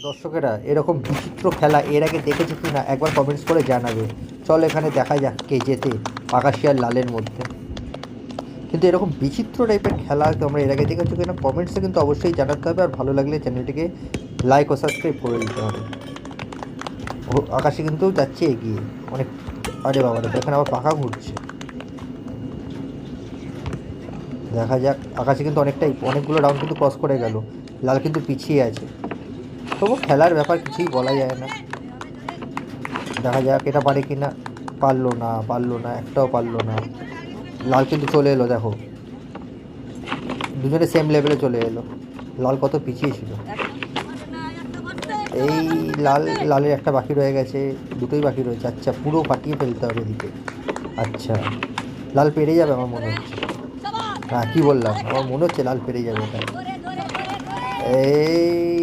দর্শকেরা এরকম বিচিত্র খেলা এর আগে দেখেছে কি না একবার কমেন্টস করে জানাবে। চল এখানে দেখা যাক কে জেতে আকাশি আর লালের মধ্যে। কিন্তু এরকম বিচিত্র টাইপের খেলা তোমরা এর আগে দেখেছো কিনা কমেন্টসে কিন্তু অবশ্যই জানাতে হবে। আর ভালো লাগলে চ্যানেলটিকে লাইক ও সাবস্ক্রাইব করে দিতে হবে। ও আকাশে কিন্তু যাচ্ছে এগিয়ে অনেক। আরে বাবা দেখো এখানে আবার পাখা ঘুরছে। দেখা যাক আকাশে কিন্তু অনেকগুলো রাউন্ড কিন্তু ক্রস করে গেল। লাল কিন্তু পিছিয়ে আছে। তবু খেলার ব্যাপার কিছুই বলা যায় না। দেখা যাক এটা পারে কি না। পারলো না একটাও পারলো না। লাল কিন্তু চলে এলো দেখো, দুজনে সেম লেভেলে চলে এলো। লাল কত পিছিয়ে ছিল। এই লালের একটা বাকি রয়ে গেছে, দুটোই বাকি রয়েছে। আচ্ছা পুরো ফাটিয়ে ফেলতে হবে এদিকে। আচ্ছা লাল পেরে যাবে আমার মনে হচ্ছে। হ্যাঁ কী বললাম, আমার মনে হচ্ছে লাল পেরে যাবে এটা। এই